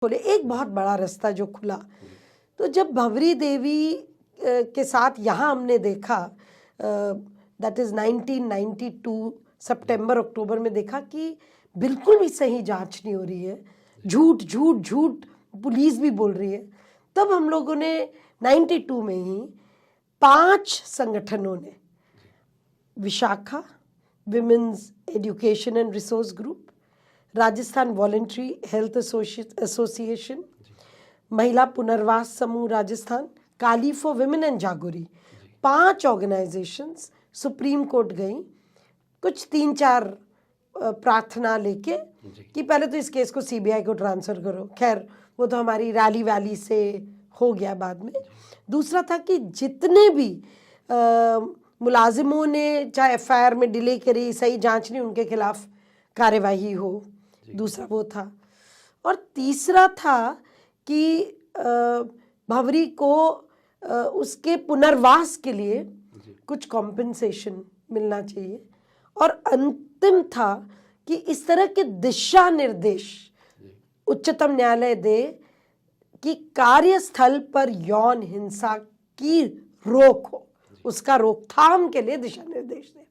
खोले, एक बहुत बड़ा रास्ता जो खुला। तो जब भंवरी देवी के साथ यहाँ हमने देखा, दैट इज़ 1992 सितंबर अक्टूबर में देखा कि बिल्कुल भी सही जांच नहीं हो रही है, झूठ झूठ झूठ पुलिस भी बोल रही है। तब हम लोगों ने 92 में ही 5 संगठनों ने, Vishakha women's education and resource group, Rajasthan voluntary health association, Mahila Punarvas Samooh Rajasthan, Kali for women and Jagori, 5 organisations supreme court गई कुछ 3-4 प्रार्थना लेके कि पहले तो इस केस को सीबीआई को ट्रांसफ़र करो। खैर वो तो हमारी रैली वैली से हो गया बाद में। दूसरा था कि जितने भी मुलाजिमों ने चाहे एफआईआर में डिले करी, सही जांच नहीं, उनके खिलाफ कार्यवाही हो, दूसरा वो था। और तीसरा था कि भंवरी को उसके पुनर्वास के लिए कुछ कॉम्पेंसेशन मिलना चाहिए। और अंतिम था कि इस तरह के दिशा निर्देश उच्चतम न्यायालय दे कि कार्यस्थल पर यौन हिंसा की रोक हो, उसका रोकथाम के लिए दिशा निर्देश दे।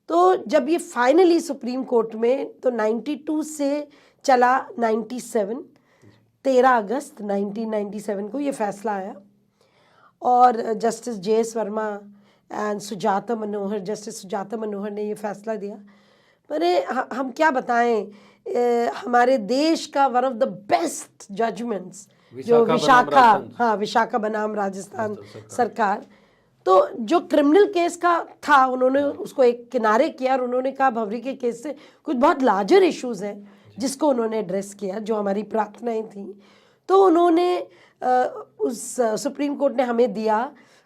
तो जब ये फाइनली सुप्रीम कोर्ट में, तो 92 से चला 97, 13 अगस्त 1997 को ये फैसला आया और justice J S. Verma and Sujata Manohar, justice Sujata Manohar ने ये फैसला दिया। मैंने हम क्या बताएं, हमारे देश का one of the best judgments जो विशाखा बनाम राजस्थान सरकार, तो जो क्रिमिनल केस का था उन्होंने उसको एक किनारे किया और उन्होंने कहा भंवरी के केस से कुछ बहुत लार्जर इश्यूज हैं जिसको उन्होंने एड्रेस किया, जो हमारी प्रार्थनाएं थी। तो उन्होंने उस सुप्रीम कोर्ट ने हमें दिया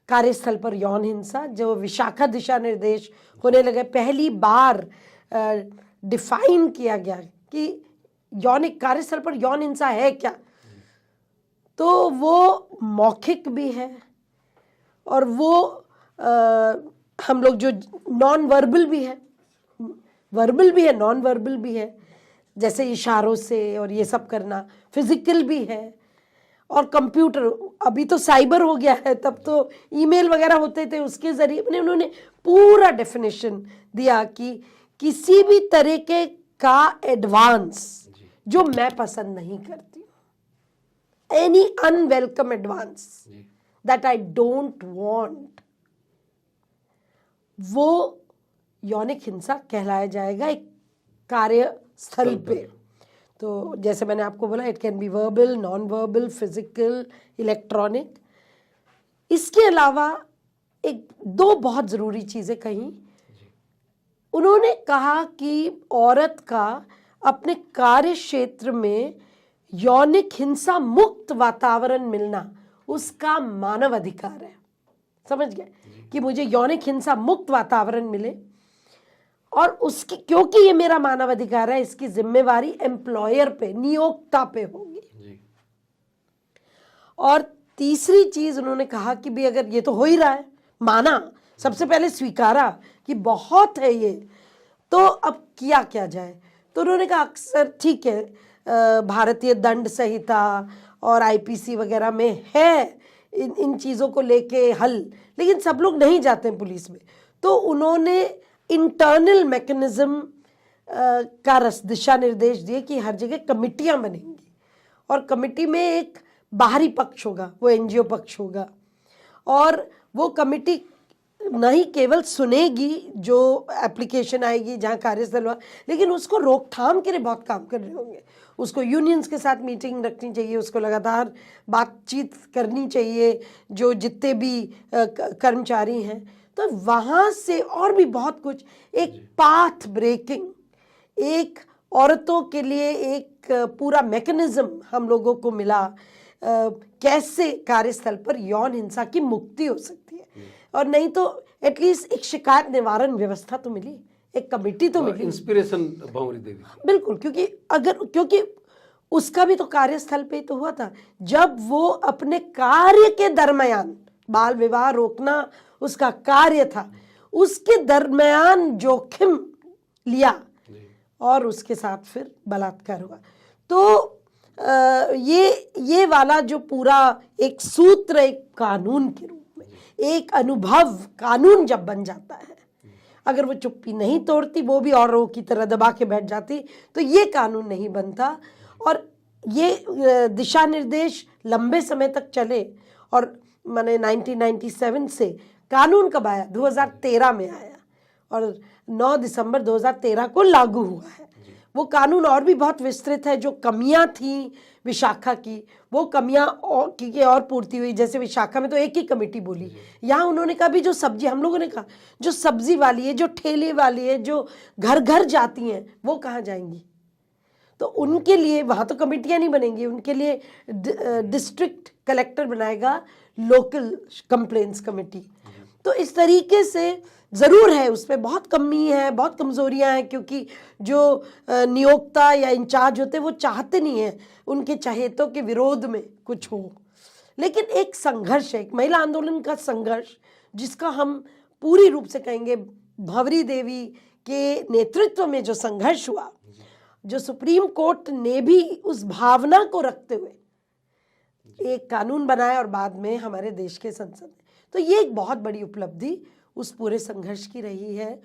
कार्यस्थल पर यौन हिंसा, जो विशाखा दिशा निर्देश होने लगे। पहली बार डिफाइन किया गया कि यौनिक कार्यस्थल पर यौन हिंसा है क्या। तो वो मौखिक भी है और वो हम लोग जो नॉन वर्बल भी है, वर्बल भी है, नॉन वर्बल भी है, जैसे इशारों से और ये सब करना, फिजिकल भी है और कंप्यूटर, अभी तो साइबर हो गया है, तब तो ईमेल वगैरह होते थे, उसके जरिए उन्होंने पूरा डेफिनेशन दिया कि किसी भी तरीके का एडवांस जो मैं पसंद नहीं करती, any unwelcome advance that I don't want, वो यौनिक हिंसा कहलाया जाएगा एक कार्यस्थल पे। तो जैसे मैंने आपको बोला, it can be verbal, non verbal, physical, electronic. इसके अलावा एक 2 बहुत ज़रूरी चीज़ें कहीं। उन्होंने कहा कि औरत का अपने कार्य क्षेत्र में यौनिक हिंसा मुक्त वातावरण मिलना उसका मानव अधिकार है। समझ गए कि मुझे यौनिक हिंसा मुक्त वातावरण मिले, और उसकी, क्योंकि ये मेरा मानव अधिकार है, इसकी जिम्मेवारी एम्प्लॉयर पे, नियोक्ता पे होगी। और तीसरी चीज उन्होंने कहा कि भी अगर ये तो हो ही रहा है, माना, सबसे पहले स्वीकारा कि बहुत है ये, तो अब किया क्या जाए। तो उन्होंने कहा अक्सर ठीक है, भारतीय दंड संहिता और आईपीसी वगैरह में है इन चीज़ों को लेके हल, लेकिन सब लोग नहीं जाते हैं पुलिस में। तो उन्होंने इंटरनल मैकेनिज्म का दिशा निर्देश दिए कि हर जगह कमिटियां बनेंगी और कमिटी में एक बाहरी पक्ष होगा, वो एनजीओ पक्ष होगा, और वो कमिटी नहीं केवल सुनेगी जो एप्लीकेशन आएगी जहाँ कार्यस्थल हुआ, लेकिन उसको रोकथाम के लिए बहुत काम कर रहे होंगे। उसको यूनियंस के साथ मीटिंग रखनी चाहिए, उसको लगातार बातचीत करनी चाहिए, जो जितने भी कर्मचारी हैं। तो वहाँ से और भी बहुत कुछ, एक पाथ ब्रेकिंग, एक औरतों के लिए एक पूरा मैकेनिज्म हम लोगों को मिला, कैसे कार्यस्थल पर यौन हिंसा की मुक्ति हो सकती है। और नहीं तो एटलीस्ट एक शिकायत निवारण व्यवस्था तो मिली, एक कमेटी तो मिली। इंस्पिरेशन भंवरी देवी, बिल्कुल, क्योंकि उसका भी तो कार्यस्थल पे तो हुआ था, जब वो अपने कार्य के दरमियान, बाल विवाह रोकना उसका कार्य था, उसके दरमियान जोखिम लिया और उसके साथ फिर बलात्कार हुआ। तो ये वाला जो पूरा एक सूत्र, एक कानून के रूप में, एक अनुभव कानून जब बन जाता है, अगर वो चुप्पी नहीं तोड़ती, वो भी औरों की तरह दबा के बैठ जाती, तो ये कानून नहीं बनता। और ये दिशा निर्देश लंबे समय तक चले। और मैंने 1997 से कानून कब आया? 2013 में आया, और 9 दिसंबर 2013 को लागू हुआ है। वो कानून और भी बहुत विस्तृत है। जो कमियां थी विशाखा की, वो कमियां और पूर्ति हुई। जैसे विशाखा में तो एक ही कमेटी बोली, यहाँ उन्होंने कहा भी जो सब्जी, हम लोगों ने कहा जो सब्जी वाली है, जो ठेले वाली है, जो घर घर जाती हैं, वो कहाँ जाएंगी? तो उनके लिए वहाँ तो कमेटियाँ नहीं बनेंगी, उनके लिए डिस्ट्रिक्ट कलेक्टर बनाएगा लोकल कंप्लेंट्स कमेटी। तो इस तरीके से ज़रूर है, उसमें बहुत कमी है, बहुत कमज़ोरियां हैं, क्योंकि जो नियोक्ता या इंचार्ज होते हैं वो चाहते नहीं हैं उनके चहेतों के विरोध में कुछ हो। लेकिन एक संघर्ष है, एक महिला आंदोलन का संघर्ष, जिसका हम पूरी रूप से कहेंगे भंवरी देवी के नेतृत्व में जो संघर्ष हुआ, जो सुप्रीम कोर्ट ने भी उस भावना को रखते हुए एक कानून बनाया और बाद में हमारे देश के संसद ने, तो ये एक बहुत बड़ी उपलब्धि उस पूरे संघर्ष की रही है।